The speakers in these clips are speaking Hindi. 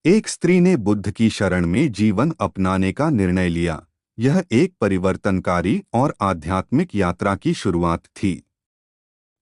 एक स्त्री ने बुद्ध की शरण में जीवन अपनाने का निर्णय लिया। यह एक परिवर्तनकारी और आध्यात्मिक यात्रा की शुरुआत थी।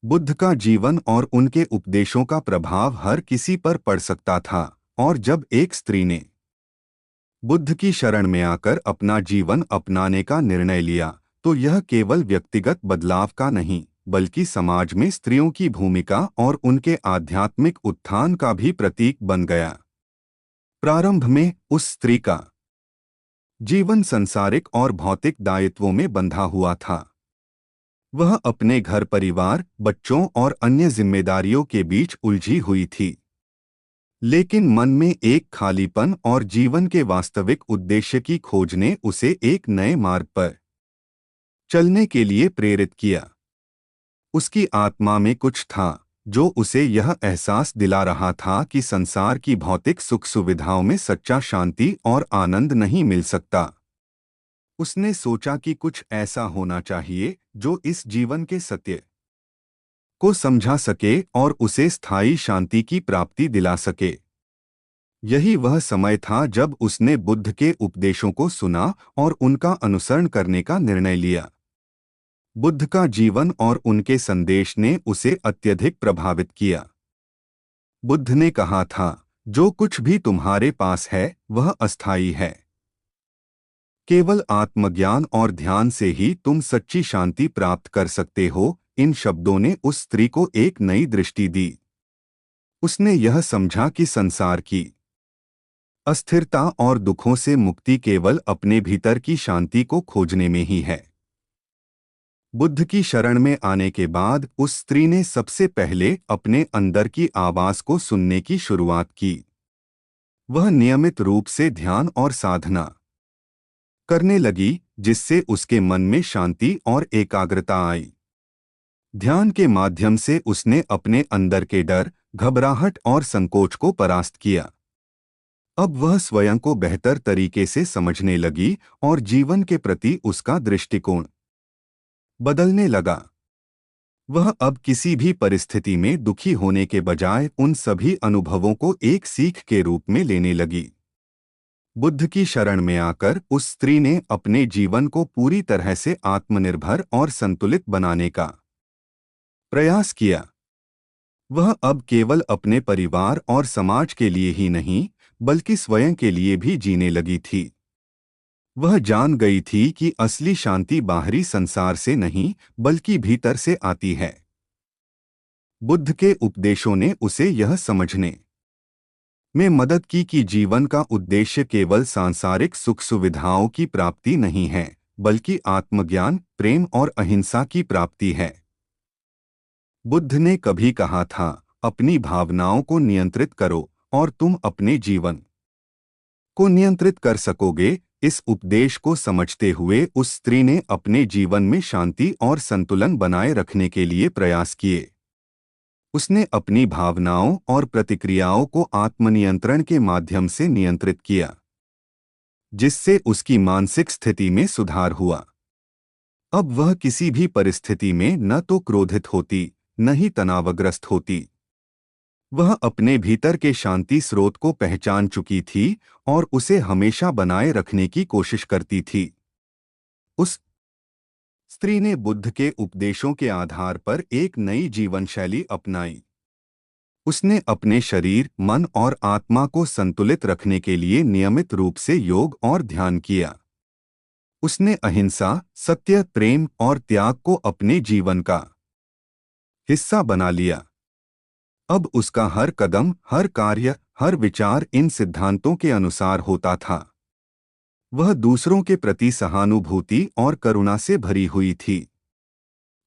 बुद्ध का जीवन और उनके उपदेशों का प्रभाव हर किसी पर पड़ सकता था, और जब एक स्त्री ने बुद्ध की शरण में आकर अपना जीवन अपनाने का निर्णय लिया, तो यह केवल व्यक्तिगत बदलाव का नहीं, बल्कि समाज में स्त्रियों की भूमिका और उनके आध्यात्मिक उत्थान का भी प्रतीक बन गया। प्रारंभ में उस स्त्री का जीवन सांसारिक और भौतिक दायित्वों में बंधा हुआ था। वह अपने घर परिवार, बच्चों और अन्य जिम्मेदारियों के बीच उलझी हुई थी। लेकिन मन में एक खालीपन और जीवन के वास्तविक उद्देश्य की खोज ने उसे एक नए मार्ग पर चलने के लिए प्रेरित किया। उसकी आत्मा में कुछ था जो उसे यह एहसास दिला रहा था कि संसार की भौतिक सुख सुविधाओं में सच्चा शांति और आनंद नहीं मिल सकता। उसने सोचा कि कुछ ऐसा होना चाहिए जो इस जीवन के सत्य को समझा सके और उसे स्थायी शांति की प्राप्ति दिला सके। यही वह समय था जब उसने बुद्ध के उपदेशों को सुना और उनका अनुसरण करने का निर्णय लिया। बुद्ध का जीवन और उनके संदेश ने उसे अत्यधिक प्रभावित किया। बुद्ध ने कहा था, जो कुछ भी तुम्हारे पास है वह अस्थायी है। केवल आत्मज्ञान और ध्यान से ही तुम सच्ची शांति प्राप्त कर सकते हो। इन शब्दों ने उस स्त्री को एक नई दृष्टि दी। उसने यह समझा कि संसार की अस्थिरता और दुखों से मुक्ति केवल अपने भीतर की शांति को खोजने में ही है। बुद्ध की शरण में आने के बाद उस स्त्री ने सबसे पहले अपने अंदर की आवाज को सुनने की शुरुआत की। वह नियमित रूप से ध्यान और साधना करने लगी, जिससे उसके मन में शांति और एकाग्रता आई। ध्यान के माध्यम से उसने अपने अंदर के डर, घबराहट और संकोच को परास्त किया। अब वह स्वयं को बेहतर तरीके से समझने लगी और जीवन के प्रति उसका दृष्टिकोण बदलने लगा। वह अब किसी भी परिस्थिति में दुखी होने के बजाय उन सभी अनुभवों को एक सीख के रूप में लेने लगी। बुद्ध की शरण में आकर उस स्त्री ने अपने जीवन को पूरी तरह से आत्मनिर्भर और संतुलित बनाने का प्रयास किया। वह अब केवल अपने परिवार और समाज के लिए ही नहीं, बल्कि स्वयं के लिए भी जीने लगी थी। वह जान गई थी कि असली शांति बाहरी संसार से नहीं, बल्कि भीतर से आती है। बुद्ध के उपदेशों ने उसे यह समझने में मदद की कि जीवन का उद्देश्य केवल सांसारिक सुख सुविधाओं की प्राप्ति नहीं है, बल्कि आत्मज्ञान, प्रेम और अहिंसा की प्राप्ति है। बुद्ध ने कभी कहा था, अपनी भावनाओं को नियंत्रित करो और तुम अपने जीवन को नियंत्रित कर सकोगे। इस उपदेश को समझते हुए उस स्त्री ने अपने जीवन में शांति और संतुलन बनाए रखने के लिए प्रयास किए। उसने अपनी भावनाओं और प्रतिक्रियाओं को आत्मनियंत्रण के माध्यम से नियंत्रित किया, जिससे उसकी मानसिक स्थिति में सुधार हुआ। अब वह किसी भी परिस्थिति में न तो क्रोधित होती, न ही तनावग्रस्त होती। वह अपने भीतर के शांति स्रोत को पहचान चुकी थी और उसे हमेशा बनाए रखने की कोशिश करती थी। उस स्त्री ने बुद्ध के उपदेशों के आधार पर एक नई जीवन शैली अपनाई। उसने अपने शरीर, मन और आत्मा को संतुलित रखने के लिए नियमित रूप से योग और ध्यान किया। उसने अहिंसा, सत्य, प्रेम और त्याग को अपने जीवन का हिस्सा बना लिया। अब उसका हर कदम, हर कार्य, हर विचार इन सिद्धांतों के अनुसार होता था। वह दूसरों के प्रति सहानुभूति और करुणा से भरी हुई थी।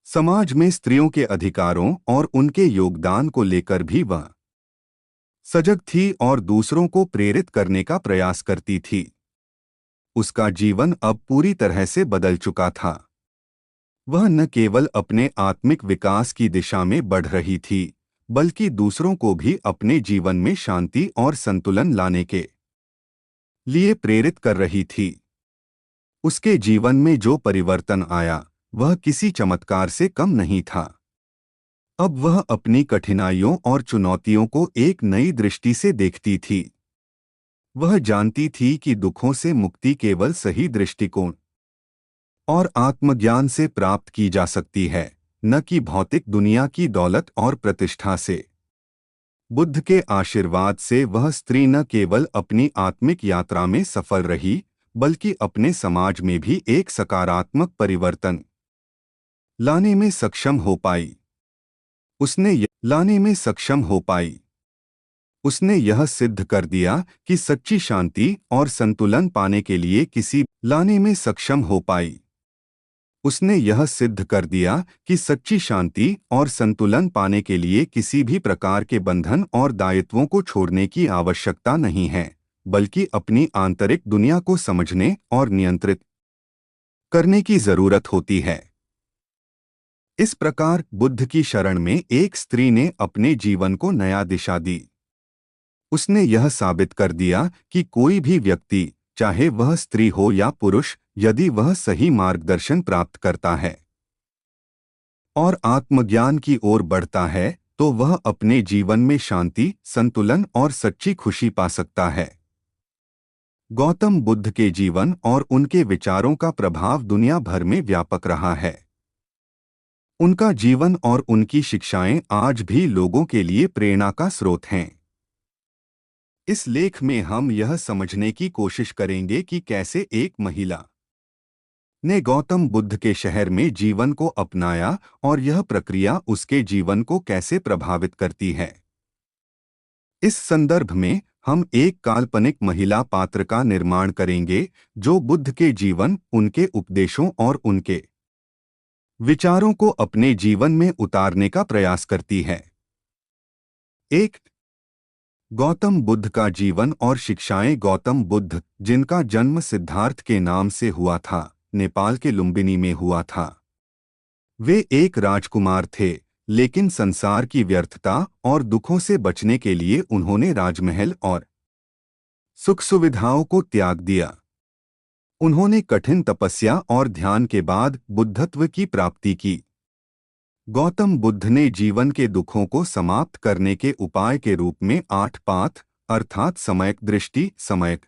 समाज में स्त्रियों के अधिकारों और उनके योगदान को लेकर भी वह सजग थी और दूसरों को प्रेरित करने का प्रयास करती थी। उसका जीवन अब पूरी तरह से बदल चुका था। वह न केवल अपने आत्मिक विकास की दिशा में बढ़ रही थी, बल्कि दूसरों को भी अपने जीवन में शांति और संतुलन लाने के लिए प्रेरित कर रही थी। उसके जीवन में जो परिवर्तन आया, वह किसी चमत्कार से कम नहीं था। अब वह अपनी कठिनाइयों और चुनौतियों को एक नई दृष्टि से देखती थी। वह जानती थी कि दुखों से मुक्ति केवल सही दृष्टिकोण और आत्मज्ञान से प्राप्त की जा सकती है, न कि भौतिक दुनिया की दौलत और प्रतिष्ठा से। बुद्ध के आशीर्वाद से वह स्त्री न केवल अपनी आत्मिक यात्रा में सफल रही, बल्कि अपने समाज में भी एक सकारात्मक परिवर्तन लाने में सक्षम हो पाई। उसने यह सिद्ध कर दिया कि सच्ची शांति और संतुलन पाने के लिए किसी लाने में सक्षम हो पाई। उसने यह सिद्ध कर दिया कि सच्ची शांति और संतुलन पाने के लिए किसी भी प्रकार के बंधन और दायित्वों को छोड़ने की आवश्यकता नहीं है, बल्कि अपनी आंतरिक दुनिया को समझने और नियंत्रित करने की जरूरत होती है। इस प्रकार बुद्ध की शरण में एक स्त्री ने अपने जीवन को नया दिशा दी। उसने यह साबित कर दिया कि कोई भी व्यक्ति, चाहे वह स्त्री हो या पुरुष, यदि वह सही मार्गदर्शन प्राप्त करता है और आत्मज्ञान की ओर बढ़ता है, तो वह अपने जीवन में शांति, संतुलन और सच्ची खुशी पा सकता है। गौतम बुद्ध के जीवन और उनके विचारों का प्रभाव दुनिया भर में व्यापक रहा है। उनका जीवन और उनकी शिक्षाएं आज भी लोगों के लिए प्रेरणा का स्रोत हैं। इस लेख में हम यह समझने की कोशिश करेंगे कि कैसे एक महिला ने गौतम बुद्ध के शहर में जीवन को अपनाया और यह प्रक्रिया उसके जीवन को कैसे प्रभावित करती है। इस संदर्भ में हम एक काल्पनिक महिला पात्र का निर्माण करेंगे जो बुद्ध के जीवन, उनके उपदेशों और उनके विचारों को अपने जीवन में उतारने का प्रयास करती है। एक, गौतम बुद्ध का जीवन और शिक्षाएं। गौतम बुद्ध, जिनका जन्म सिद्धार्थ के नाम से हुआ था, नेपाल के लुम्बिनी में हुआ था। वे एक राजकुमार थे, लेकिन संसार की व्यर्थता और दुखों से बचने के लिए उन्होंने राजमहल और सुख सुविधाओं को त्याग दिया। उन्होंने कठिन तपस्या और ध्यान के बाद बुद्धत्व की प्राप्ति की। गौतम बुद्ध ने जीवन के दुखों को समाप्त करने के उपाय के रूप में 8 पाथ, अर्थात सम्यक दृष्टि, सम्यक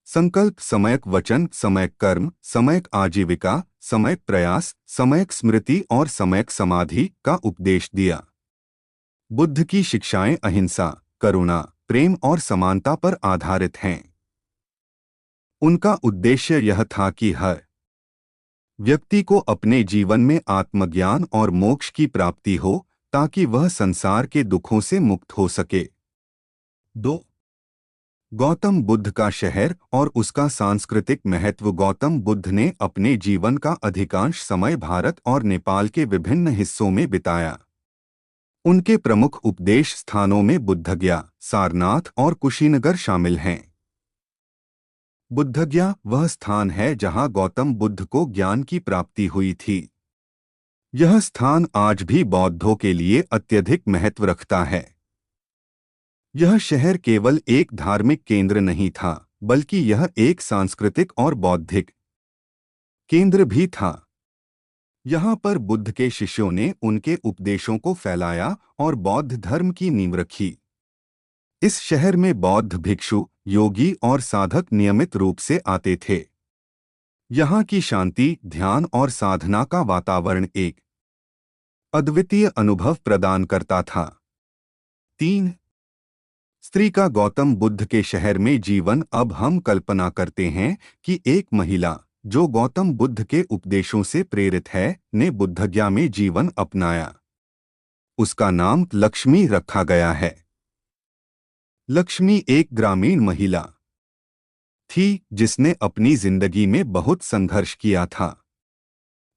संकल्प, सम्यक वचन, सम्यक कर्म, सम्यक आजीविका, सम्यक प्रयास, सम्यक स्मृति और सम्यक समाधि का उपदेश दिया। बुद्ध की शिक्षाएं अहिंसा, करुणा, प्रेम और समानता पर आधारित हैं। उनका उद्देश्य यह था कि हर व्यक्ति को अपने जीवन में आत्मज्ञान और मोक्ष की प्राप्ति हो, ताकि वह संसार के दुखों से मुक्त हो सके। 2. गौतम बुद्ध का शहर और उसका सांस्कृतिक महत्व। गौतम बुद्ध ने अपने जीवन का अधिकांश समय भारत और नेपाल के विभिन्न हिस्सों में बिताया। उनके प्रमुख उपदेश स्थानों में बुद्धगया, सारनाथ और कुशीनगर शामिल हैं। बुद्धगया वह स्थान है जहां गौतम बुद्ध को ज्ञान की प्राप्ति हुई थी। यह स्थान आज भी बौद्धों के लिए अत्यधिक महत्व रखता है। यह शहर केवल एक धार्मिक केंद्र नहीं था, बल्कि यह एक सांस्कृतिक और बौद्धिक केंद्र भी था। यहाँ पर बुद्ध के शिष्यों ने उनके उपदेशों को फैलाया और बौद्ध धर्म की नींव रखी। इस शहर में बौद्ध भिक्षु, योगी और साधक नियमित रूप से आते थे। यहाँ की शांति, ध्यान और साधना का वातावरण एक अद्वितीय अनुभव प्रदान करता था। 3. स्त्री का गौतम बुद्ध के शहर में जीवन। अब हम कल्पना करते हैं कि एक महिला जो गौतम बुद्ध के उपदेशों से प्रेरित है, ने बुद्धगया में जीवन अपनाया। उसका नाम लक्ष्मी रखा गया है। लक्ष्मी एक ग्रामीण महिला थी जिसने अपनी जिंदगी में बहुत संघर्ष किया था।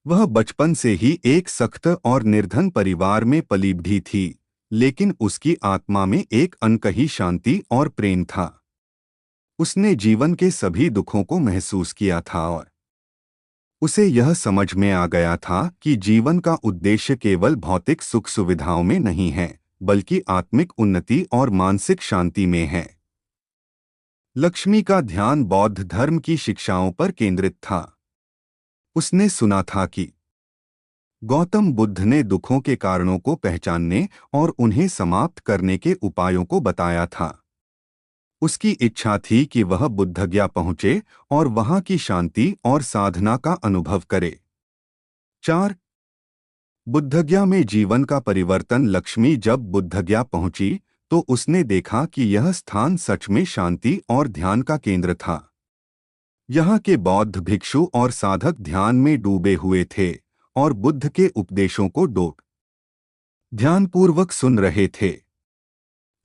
वह बचपन से ही एक सख्त और निर्धन परिवार में पली बढ़ी थी, लेकिन उसकी आत्मा में एक अनकही शांति और प्रेम था। उसने जीवन के सभी दुखों को महसूस किया था और उसे यह समझ में आ गया था कि जीवन का उद्देश्य केवल भौतिक सुख सुविधाओं में नहीं है, बल्कि आत्मिक उन्नति और मानसिक शांति में है। लक्ष्मी का ध्यान बौद्ध धर्म की शिक्षाओं पर केंद्रित था। उसने सुना था कि गौतम बुद्ध ने दुखों के कारणों को पहचानने और उन्हें समाप्त करने के उपायों को बताया था। उसकी इच्छा थी कि वह बुद्धगया पहुंचे और वहां की शांति और साधना का अनुभव करे। 4. बुद्धगया में जीवन का परिवर्तन। लक्ष्मी जब बुद्धगया पहुंची तो उसने देखा कि यह स्थान सच में शांति और ध्यान का केंद्र था। यहाँ के बौद्ध भिक्षु और साधक ध्यान में डूबे हुए थे और बुद्ध के उपदेशों को ध्यानपूर्वक सुन रहे थे।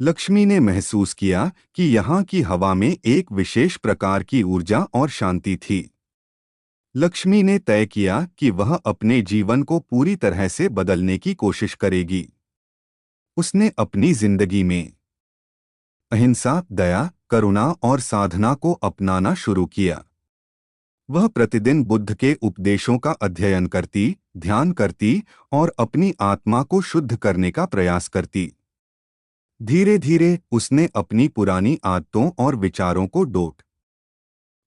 लक्ष्मी ने महसूस किया कि यहाँ की हवा में एक विशेष प्रकार की ऊर्जा और शांति थी। लक्ष्मी ने तय किया कि वह अपने जीवन को पूरी तरह से बदलने की कोशिश करेगी। उसने अपनी जिंदगी में अहिंसा, दया, करुणा और साधना को अपनाना शुरू किया। वह प्रतिदिन बुद्ध के उपदेशों का अध्ययन करती, ध्यान करती और अपनी आत्मा को शुद्ध करने का प्रयास करती। धीरे धीरे उसने अपनी पुरानी आदतों और विचारों को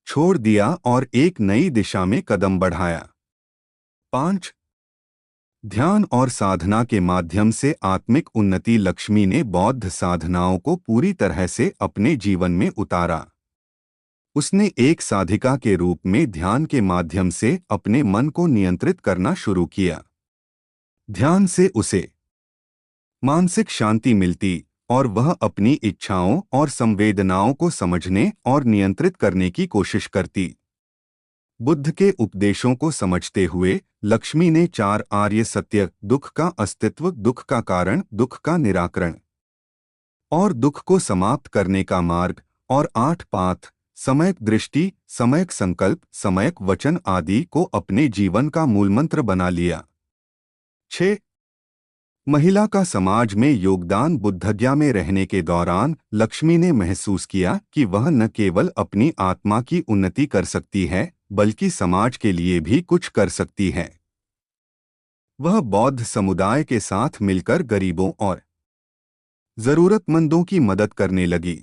छोड़ दिया और एक नई दिशा में कदम बढ़ाया। 5. ध्यान और साधना के माध्यम से आत्मिक उन्नति। लक्ष्मी ने बौद्ध साधनाओं को पूरी तरह से अपने जीवन में उतारा। उसने एक साधिका के रूप में ध्यान के माध्यम से अपने मन को नियंत्रित करना शुरू किया। ध्यान से उसे मानसिक शांति मिलती और वह अपनी इच्छाओं और संवेदनाओं को समझने और नियंत्रित करने की कोशिश करती। बुद्ध के उपदेशों को समझते हुए लक्ष्मी ने 4 आर्य सत्य, दुख का अस्तित्व, दुख का कारण, दुख का निराकरण और दुख को समाप्त करने का मार्ग, और 8 पाथ, सम्यक दृष्टि, सम्यक संकल्प, सम्यक वचन आदि को अपने जीवन का मूलमंत्र बना लिया। 6. महिला का समाज में योगदान। बुद्धगया में रहने के दौरान लक्ष्मी ने महसूस किया कि वह न केवल अपनी आत्मा की उन्नति कर सकती है बल्कि समाज के लिए भी कुछ कर सकती है। वह बौद्ध समुदाय के साथ मिलकर गरीबों और जरूरतमंदों की मदद करने लगी।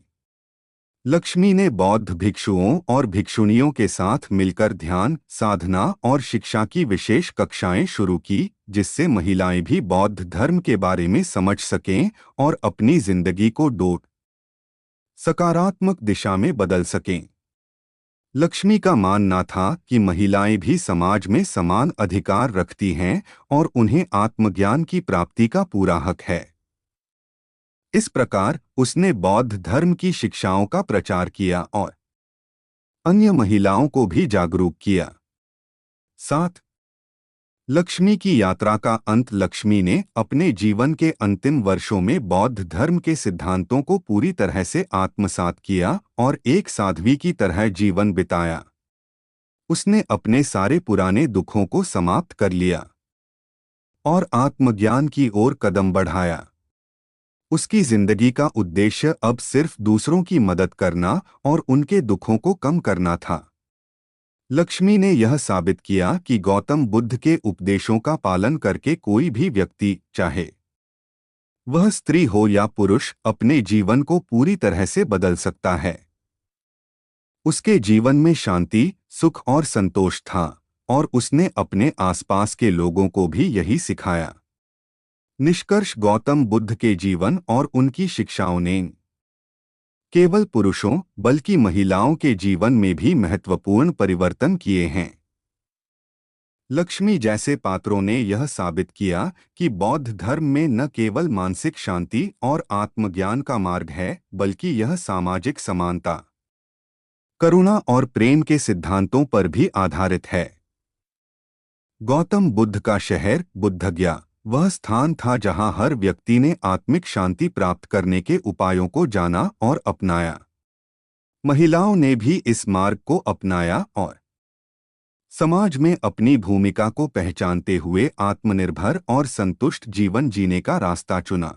लक्ष्मी ने बौद्ध भिक्षुओं और भिक्षुणियों के साथ मिलकर ध्यान, साधना और शिक्षा की विशेष कक्षाएं शुरू की, जिससे महिलाएं भी बौद्ध धर्म के बारे में समझ सकें और अपनी जिंदगी को सकारात्मक दिशा में बदल सकें। लक्ष्मी का मानना था कि महिलाएं भी समाज में समान अधिकार रखती हैं और उन्हें आत्मज्ञान की प्राप्ति का पूरा हक है। इस प्रकार उसने बौद्ध धर्म की शिक्षाओं का प्रचार किया और अन्य महिलाओं को भी जागरूक किया। 7. लक्ष्मी की यात्रा का अंत। लक्ष्मी ने अपने जीवन के अंतिम वर्षों में बौद्ध धर्म के सिद्धांतों को पूरी तरह से आत्मसात किया और एक साध्वी की तरह जीवन बिताया। उसने अपने सारे पुराने दुखों को समाप्त कर लिया और आत्मज्ञान की ओर कदम बढ़ाया। उसकी जिंदगी का उद्देश्य अब सिर्फ दूसरों की मदद करना और उनके दुखों को कम करना था। लक्ष्मी ने यह साबित किया कि गौतम बुद्ध के उपदेशों का पालन करके कोई भी व्यक्ति, चाहे वह स्त्री हो या पुरुष, अपने जीवन को पूरी तरह से बदल सकता है। उसके जीवन में शांति, सुख और संतोष था और उसने अपने आसपास के लोगों को भी यही सिखाया। निष्कर्ष: गौतम बुद्ध के जीवन और उनकी शिक्षाओं ने केवल पुरुषों बल्कि महिलाओं के जीवन में भी महत्वपूर्ण परिवर्तन किए हैं। लक्ष्मी जैसे पात्रों ने यह साबित किया कि बौद्ध धर्म में न केवल मानसिक शांति और आत्मज्ञान का मार्ग है बल्कि यह सामाजिक समानता, करुणा और प्रेम के सिद्धांतों पर भी आधारित है। गौतम बुद्ध का शहर बुद्धगया वह स्थान था जहां हर व्यक्ति ने आत्मिक शांति प्राप्त करने के उपायों को जाना और अपनाया। महिलाओं ने भी इस मार्ग को अपनाया और समाज में अपनी भूमिका को पहचानते हुए आत्मनिर्भर और संतुष्ट जीवन जीने का रास्ता चुना।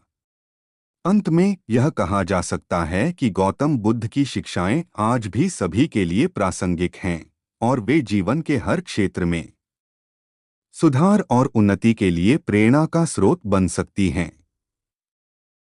अंत में यह कहा जा सकता है कि गौतम बुद्ध की शिक्षाएं आज भी सभी के लिए प्रासंगिक हैं और वे जीवन के हर क्षेत्र में सुधार और उन्नति के लिए प्रेरणा का स्रोत बन सकती हैं।